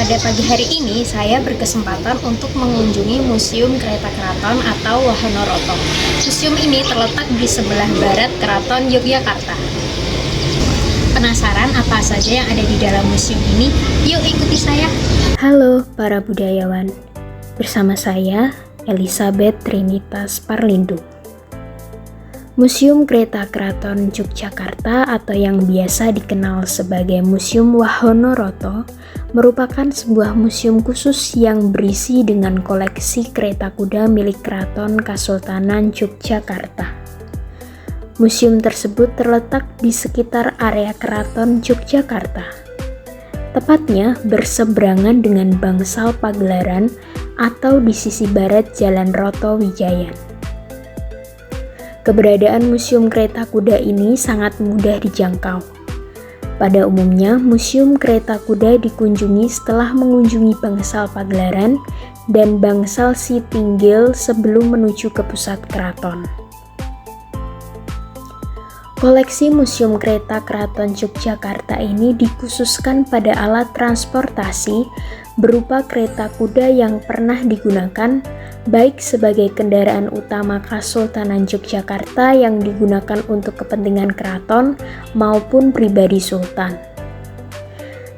Pada pagi hari ini, saya berkesempatan untuk mengunjungi Museum Kereta Keraton atau Wahono-Roto. Museum ini terletak di sebelah barat Keraton Yogyakarta. Penasaran apa saja yang ada di dalam museum ini? Yuk ikuti saya. Halo para budayawan, bersama saya Elizabeth Trinitas Parlindo. Museum Kereta Keraton Yogyakarta atau yang biasa dikenal sebagai Museum Wahono-Roto merupakan sebuah museum khusus yang berisi dengan koleksi kereta kuda milik Keraton Kasultanan Yogyakarta. Museum tersebut terletak di sekitar area Keraton Yogyakarta, tepatnya berseberangan dengan Bangsal Pagelaran atau di sisi barat Jalan Roto Wijayan. Keberadaan museum kereta kuda ini sangat mudah dijangkau. Pada umumnya, museum kereta kuda dikunjungi setelah mengunjungi Bangsal Pagelaran dan Bangsal Sitinggil sebelum menuju ke pusat keraton. Koleksi Museum Kereta Keraton Yogyakarta ini dikhususkan pada alat transportasi berupa kereta kuda yang pernah digunakan baik sebagai kendaraan utama Kasultanan Yogyakarta yang digunakan untuk kepentingan keraton maupun pribadi sultan.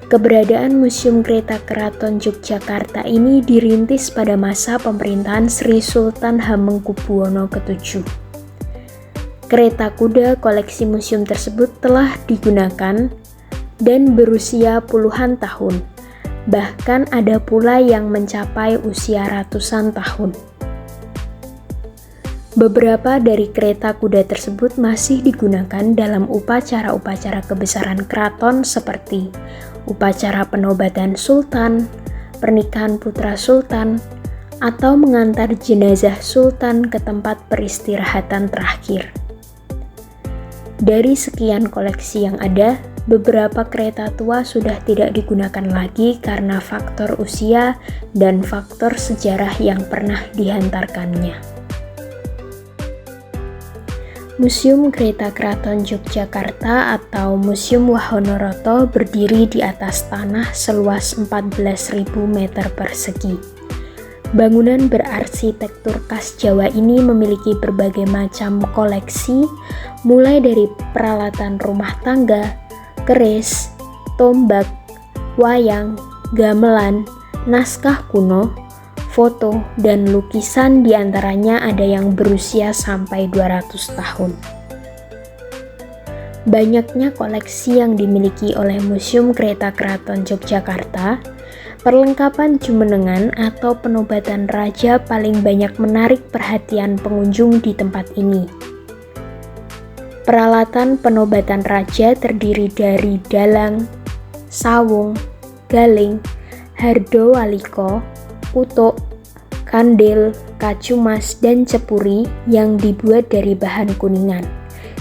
Keberadaan Museum Kereta Keraton Yogyakarta ini dirintis pada masa pemerintahan Sri Sultan Hamengkubuwono ke-7. Kereta kuda koleksi museum tersebut telah digunakan dan berusia puluhan tahun. Bahkan ada pula yang mencapai usia ratusan tahun. Beberapa dari kereta kuda tersebut masih digunakan dalam upacara-upacara kebesaran keraton seperti upacara penobatan sultan, pernikahan putra sultan, atau mengantar jenazah sultan ke tempat peristirahatan terakhir. Dari sekian koleksi yang ada, beberapa kereta tua sudah tidak digunakan lagi karena faktor usia dan faktor sejarah yang pernah dihantarkannya. Museum Kereta Keraton Yogyakarta atau Museum Wahono-Roto berdiri di atas tanah seluas 14.000 meter persegi. Bangunan berarsitektur khas Jawa ini memiliki berbagai macam koleksi, mulai dari peralatan rumah tangga, keris, tombak, wayang, gamelan, naskah kuno, foto, dan lukisan diantaranya ada yang berusia sampai 200 tahun. Banyaknya koleksi yang dimiliki oleh Museum Kereta Keraton Yogyakarta, perlengkapan jumenengan atau penobatan raja paling banyak menarik perhatian pengunjung di tempat ini. Peralatan penobatan raja terdiri dari dalang, sawung, galing, hardo waliko, utuk, kandil, kacumas, dan cepuri yang dibuat dari bahan kuningan,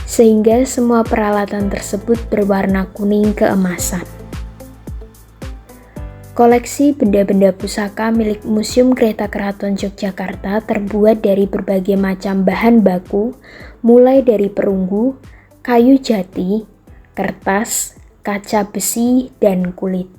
sehingga semua peralatan tersebut berwarna kuning keemasan. Koleksi benda-benda pusaka milik Museum Kereta Keraton Yogyakarta terbuat dari berbagai macam bahan baku, mulai dari perunggu, kayu jati, kertas, kaca besi, dan kulit.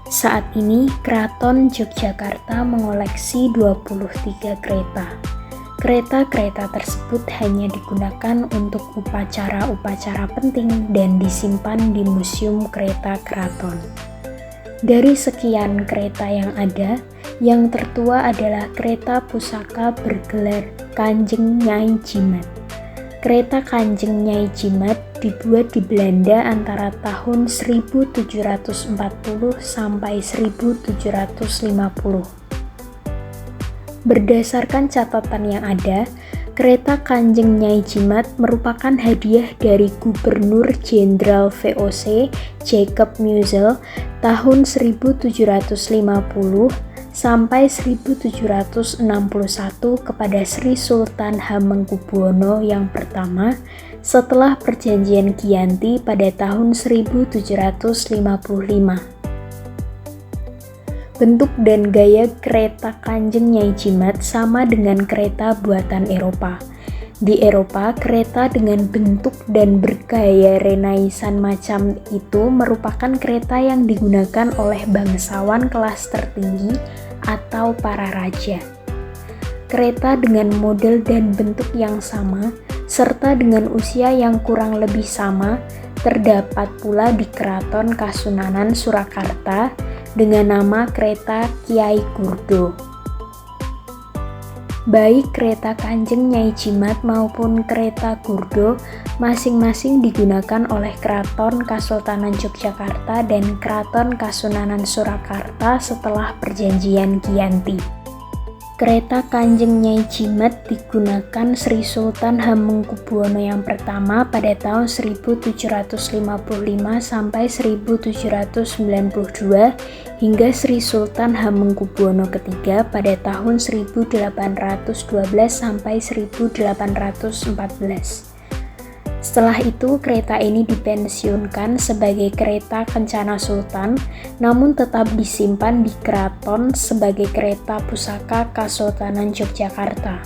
Saat ini, Keraton Yogyakarta mengoleksi 23 kereta. Kereta-kereta tersebut hanya digunakan untuk upacara-upacara penting dan disimpan di Museum Kereta Keraton. Dari sekian kereta yang ada, yang tertua adalah kereta pusaka bergelar Kanjeng Nyai Jimat. Kereta Kanjeng Nyai Jimat dibuat di Belanda antara tahun 1740 sampai 1750. Berdasarkan catatan yang ada, kereta Kanjeng Nyai Jimat merupakan hadiah dari Gubernur Jenderal VOC Jacob Mussel tahun 1750 sampai 1761 kepada Sri Sultan Hamengkubuwono yang pertama setelah Perjanjian Giyanti pada tahun 1755. Bentuk dan gaya kereta Kanjeng Nyai Jimat sama dengan kereta buatan Eropa. Di Eropa, kereta dengan bentuk dan bergaya Renaissance macam itu merupakan kereta yang digunakan oleh bangsawan kelas tertinggi atau para raja. Kereta dengan model dan bentuk yang sama, serta dengan usia yang kurang lebih sama, terdapat pula di Keraton Kasunanan Surakarta dengan nama kereta Kiai Gurdo. Baik kereta Kanjeng Nyai Jimat maupun kereta Gurdo masing-masing digunakan oleh Keraton Kasultanan Yogyakarta dan Keraton Kasunanan Surakarta setelah Perjanjian Giyanti. Kereta Kanjeng Nyai Jimat digunakan Sri Sultan Hamengkubuwono yang pertama pada tahun 1755 sampai 1792 hingga Sri Sultan Hamengkubuwono ketiga pada tahun 1812 sampai 1814. Setelah itu, kereta ini dipensiunkan sebagai kereta Kencana Sultan, namun tetap disimpan di keraton sebagai kereta pusaka Kasultanan Yogyakarta.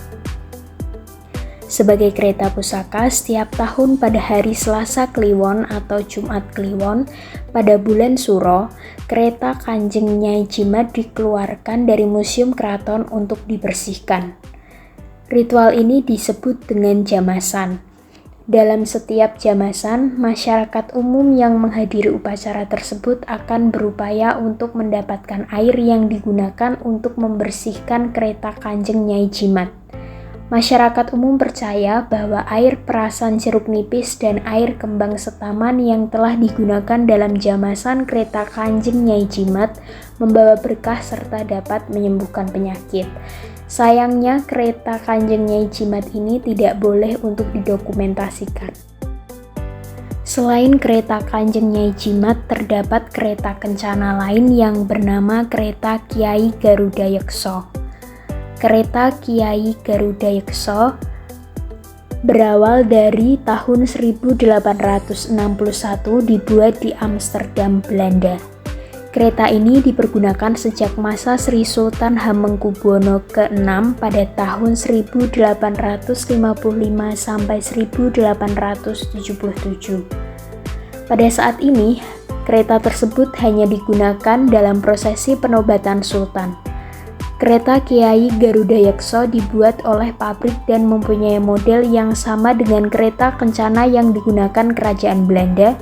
Sebagai kereta pusaka, setiap tahun pada hari Selasa Kliwon atau Jumat Kliwon pada bulan Suro, kereta Kanjeng Nyai Jimat dikeluarkan dari Museum Keraton untuk dibersihkan. Ritual ini disebut dengan jamasan. Dalam setiap jamasan, masyarakat umum yang menghadiri upacara tersebut akan berupaya untuk mendapatkan air yang digunakan untuk membersihkan kereta Kanjeng Nyai Jimat. Masyarakat umum percaya bahwa air perasan jeruk nipis dan air kembang setaman yang telah digunakan dalam jamasan kereta Kanjeng Nyai Jimat membawa berkah serta dapat menyembuhkan penyakit. Sayangnya, kereta Kanjeng Nyai Jimat ini tidak boleh untuk didokumentasikan. Selain kereta Kanjeng Nyai Jimat, terdapat kereta kencana lain yang bernama kereta Kiai Garuda Yekso. Kereta Kiai Garuda Yekso berawal dari tahun 1861 dibuat di Amsterdam, Belanda. Kereta ini dipergunakan sejak masa Sri Sultan Hamengkubuwono ke-6 pada tahun 1855 sampai 1877. Pada saat ini, kereta tersebut hanya digunakan dalam prosesi penobatan Sultan. Kereta Kiai Garuda Yekso dibuat oleh pabrik dan mempunyai model yang sama dengan kereta kencana yang digunakan Kerajaan Belanda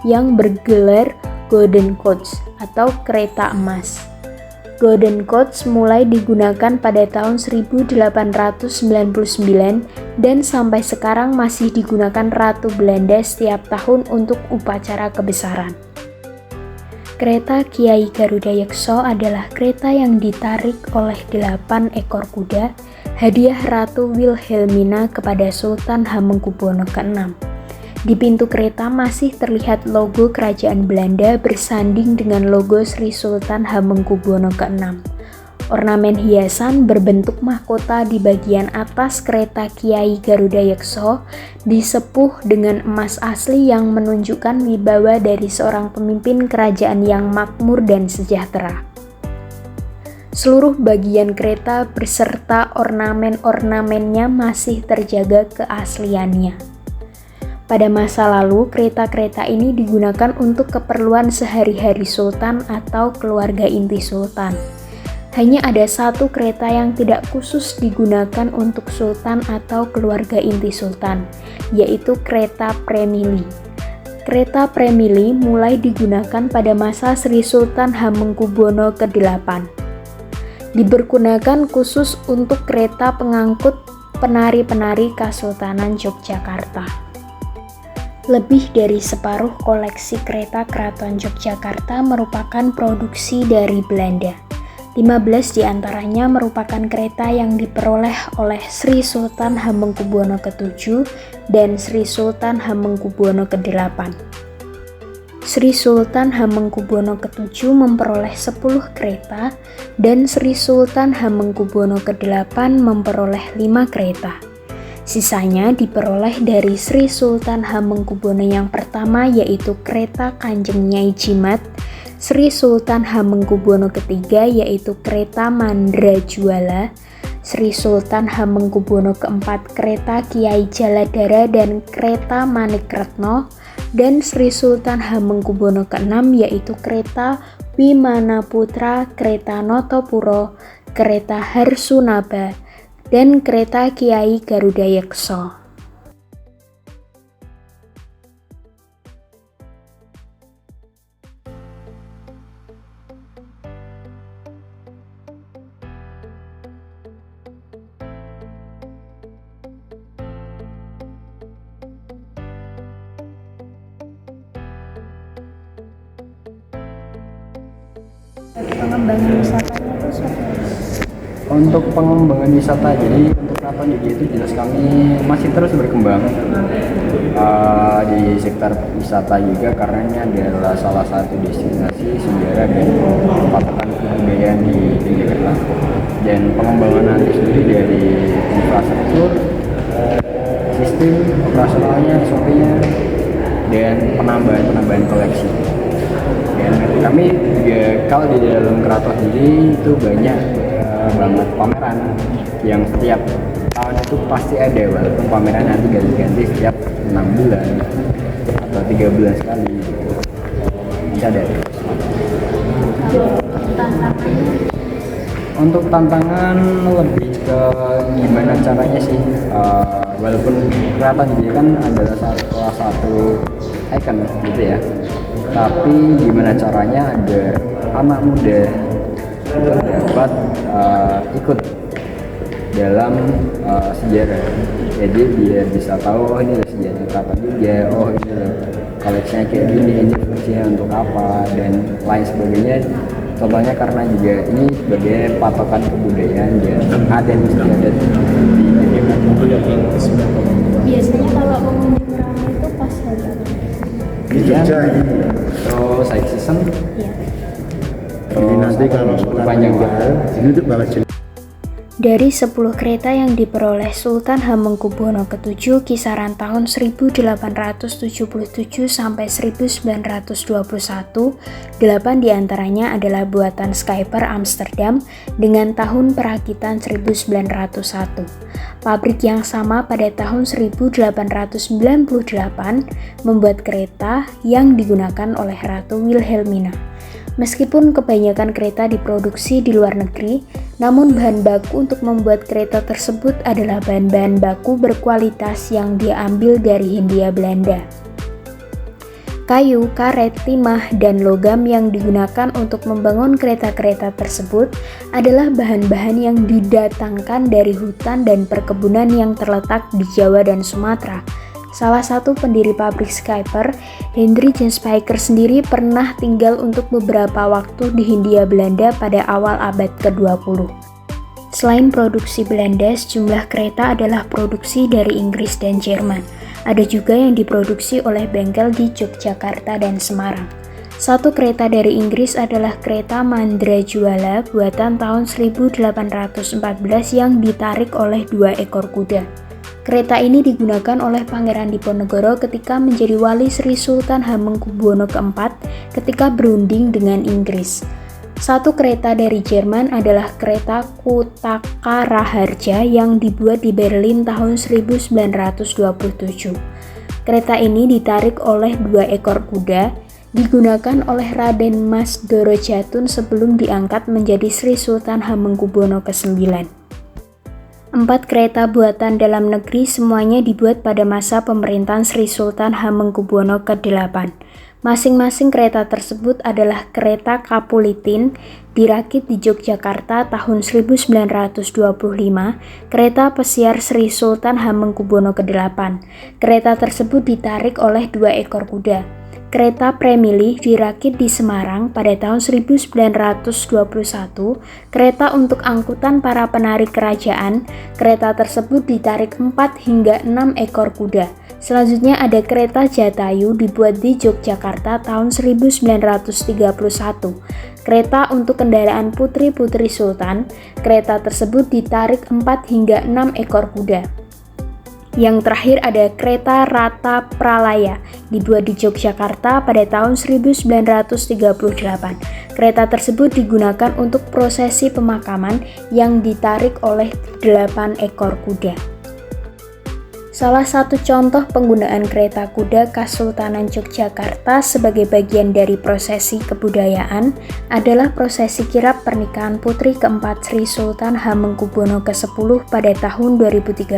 yang bergelar Golden Coach atau kereta emas. Golden Coach mulai digunakan pada tahun 1899 dan sampai sekarang masih digunakan Ratu Belanda setiap tahun untuk upacara kebesaran. Kereta Kiai Garuda Yekso adalah kereta yang ditarik oleh 8 ekor kuda, hadiah Ratu Wilhelmina kepada Sultan Hamengkubuwono ke-6. Di pintu kereta masih terlihat logo Kerajaan Belanda bersanding dengan logo Sri Sultan Hamengkubuwono ke-6. Ornamen hiasan berbentuk mahkota di bagian atas kereta Kiai Garuda Yekso disepuh dengan emas asli yang menunjukkan wibawa dari seorang pemimpin kerajaan yang makmur dan sejahtera. Seluruh bagian kereta beserta ornamen-ornamennya masih terjaga keasliannya. Pada masa lalu, kereta-kereta ini digunakan untuk keperluan sehari-hari sultan atau keluarga inti sultan. Hanya ada satu kereta yang tidak khusus digunakan untuk sultan atau keluarga inti sultan, yaitu kereta premili. Kereta premili mulai digunakan pada masa Sri Sultan Hamengkubuwono ke-8. Dipergunakan khusus untuk kereta pengangkut penari-penari Kesultanan Yogyakarta. Lebih dari separuh koleksi kereta Keraton Yogyakarta merupakan produksi dari Belanda. 15 diantaranya merupakan kereta yang diperoleh oleh Sri Sultan Hamengkubuwono ke-7 dan Sri Sultan Hamengkubuwono ke-8. Sri Sultan Hamengkubuwono ke-7 memperoleh 10 kereta dan Sri Sultan Hamengkubuwono ke-8 memperoleh 5 kereta. Sisanya diperoleh dari Sri Sultan Hamengkubuwono yang pertama, yaitu kereta Kanjeng Nyai Jimat, Sri Sultan Hamengkubuwono ketiga yaitu kereta Mandrajuala, Sri Sultan Hamengkubuwono keempat kereta Kiai Jaladara dan kereta Manikretno, dan Sri Sultan Hamengkubuwono keenam yaitu kereta Wimanaputra, kereta Notopuro, kereta Harsunaba, dan kereta Kiai Garudayekso. Pengembangan wisatanya itu seperti apa? Untuk pengembangan wisata, jadi untuk Keraton Jogja itu jelas kami masih terus berkembang di sektor wisata juga, karena ini adalah salah satu destinasi sejarah dan patokan kebudayaan di Yogyakarta. Dan pengembangan nanti sendiri dari infrastruktur, sistem operasionalnya, SOP-nya, dan penambahan koleksi. Dan kami juga kalau di dalam keraton sendiri itu banyak banget pameran yang setiap tahun itu pasti ada, walaupun pameran nanti ganti-ganti setiap 6 bulan atau 3 bulan sekali gitu. Nanti ada. Untuk tantangan lebih ke gimana caranya sih, walaupun keraton juga kan adalah salah satu ikon gitu ya, tapi gimana caranya agar anak muda dapat ikut dalam sejarah, jadi dia bisa tahu oh ini sejarah keraton juga, oh ini koleksinya kayak gini, ini fungsinya untuk apa dan lain sebagainya. Contohnya karena juga ini sebagai patokan kebudayaan dan adat istiadat di Yogyakarta. Biasanya kalau pengunjung ramai itu pas hari apa? Di Jogja ini terus side season. Iya. Jadi nanti kalau panjang ini untuk bawa jenis. Dari 10 kereta yang diperoleh Sultan Hamengkubuwono ke-7 kisaran tahun 1877 sampai 1921, 8 diantaranya adalah buatan Schiper Amsterdam dengan tahun perakitan 1901. Pabrik yang sama pada tahun 1898 membuat kereta yang digunakan oleh Ratu Wilhelmina. Meskipun kebanyakan kereta diproduksi di luar negeri, namun bahan baku untuk membuat kereta tersebut adalah bahan-bahan baku berkualitas yang diambil dari Hindia Belanda. Kayu, karet, timah, dan logam yang digunakan untuk membangun kereta-kereta tersebut adalah bahan-bahan yang didatangkan dari hutan dan perkebunan yang terletak di Jawa dan Sumatera. Salah satu pendiri pabrik Schiper, Hendry Jan Spijker sendiri pernah tinggal untuk beberapa waktu di Hindia Belanda pada awal abad ke-20. Selain produksi Belanda, sejumlah kereta adalah produksi dari Inggris dan Jerman. Ada juga yang diproduksi oleh bengkel di Yogyakarta dan Semarang. Satu kereta dari Inggris adalah kereta Mandrajuala buatan tahun 1814 yang ditarik oleh 2 ekor kuda. Kereta ini digunakan oleh Pangeran Diponegoro ketika menjadi wali Sri Sultan Hamengkubuwono keempat ketika berunding dengan Inggris. Satu kereta dari Jerman adalah kereta Kutaka Raharja yang dibuat di Berlin tahun 1927. Kereta ini ditarik oleh 2 ekor kuda, digunakan oleh Raden Mas Dorojatun sebelum diangkat menjadi Sri Sultan Hamengkubuwono ke-9. 4 kereta buatan dalam negeri semuanya dibuat pada masa pemerintahan Sri Sultan Hamengkubuwono ke-8. Masing-masing kereta tersebut adalah kereta Kapulitin, dirakit di Yogyakarta tahun 1925, kereta pesiar Sri Sultan Hamengkubuwono ke-8. Kereta tersebut ditarik oleh 2 ekor kuda. Kereta Premilih dirakit di Semarang pada tahun 1921, kereta untuk angkutan para penarik kerajaan. Kereta tersebut ditarik 4 hingga 6 ekor kuda. Selanjutnya ada kereta Jatayu dibuat di Yogyakarta tahun 1931. Kereta untuk kendaraan putri-putri sultan. Kereta tersebut ditarik 4 hingga 6 ekor kuda. Yang terakhir ada kereta Rata Pralaya dibuat di Yogyakarta pada tahun 1938. Kereta tersebut digunakan untuk prosesi pemakaman yang ditarik oleh 8 ekor kuda. Salah satu contoh penggunaan kereta kuda Kesultanan Yogyakarta sebagai bagian dari prosesi kebudayaan adalah prosesi kirap pernikahan putri keempat Sri Sultan Hamengkubuwono ke-10 pada tahun 2013.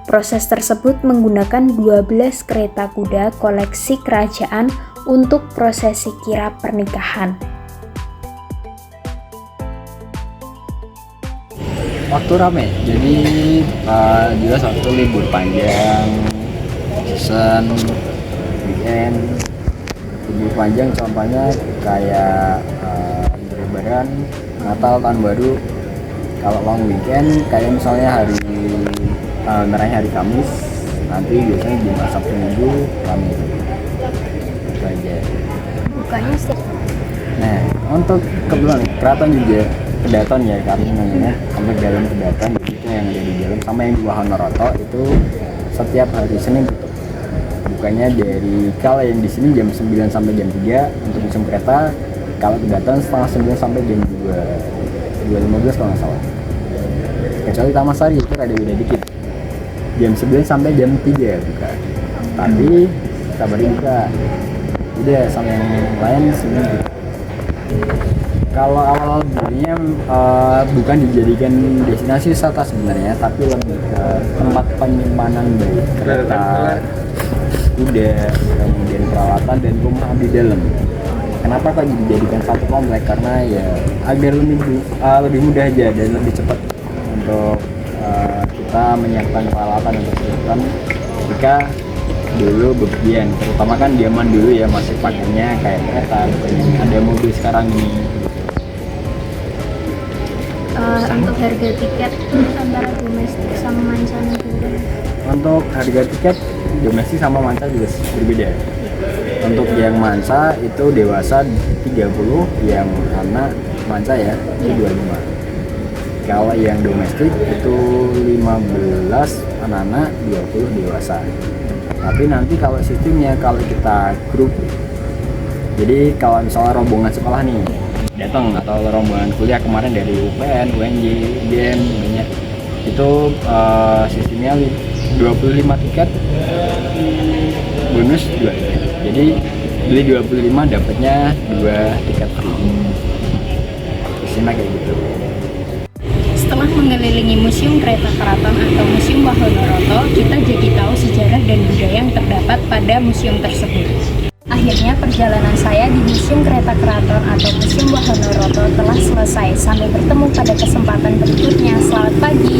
Proses tersebut menggunakan 12 kereta kuda koleksi kerajaan untuk prosesi kirap pernikahan. Waktu rame, jadi jelas waktu libur panjang, season, weekend. Libur panjang contohnya kayak Lebaran, Natal, Tahun Baru. Kalau long weekend kayak misalnya merahnya hari Kamis, nanti biasanya Jumat, Sabtu, Minggu rame. Itu aja. Bukannya sih. Nah, untuk kebetulan keraton juga Kedaton ya, kami namanya komplek dalam Kedaton, itu yang ada di dalam sama yang di Wahonoroto itu setiap hari Senin tutup. Bukanya dari kalau yang di sini jam 9 sampai jam 3 untuk musim kereta, kalau Kedaton setengah 9 sampai jam 2.15 kalau nggak salah. Kecuali Tamasari itu ada beda dikit, jam 9 sampai jam 3 buka. Tapi kabar buka udah sama yang lain Senin gitu. Kalau awal dirinya bukan dijadikan destinasi wisata sebenarnya, tapi lebih ke tempat penyimpanan dari kereta, kuda, kemudian peralatan dan rumah di dalam. Kenapa kok dijadikan satu komplek? Karena ya agar lebih mudah aja dan lebih cepat untuk kita menyiapkan peralatan untuk kesulitan jika dulu bepergian, terutama kan zaman dulu ya masih pakainya kayak kereta, ada mobil sekarang ini. Untuk harga tiket antara domestik sama mancanegara. Untuk harga tiket domestik sama manca juga berbeda. Untuk yang manca itu dewasa 30, yang anak manca ya itu 25. Kalau yang domestik itu 15 anak-anak, 20 dewasa. Tapi nanti kalau sistemnya kalau kita grup, jadi kalau misalnya rombongan sekolah nih datang atau rombongan kuliah kemarin dari UPN, UNJ, UGM banyak itu sistemnya 25 tiket bonus 2 tiket. Jadi beli 25 dapatnya 2 tiket free. Sistemnya kayak gitu. Setelah mengelilingi Museum Kereta Keraton atau Museum Wahonoroto, kita jadi tahu sejarah dan budaya yang terdapat pada museum tersebut. Akhirnya perjalanan saya di Museum Kereta Keraton atau Museum Wahonoroto telah selesai. Sampai bertemu pada kesempatan berikutnya. Selamat pagi.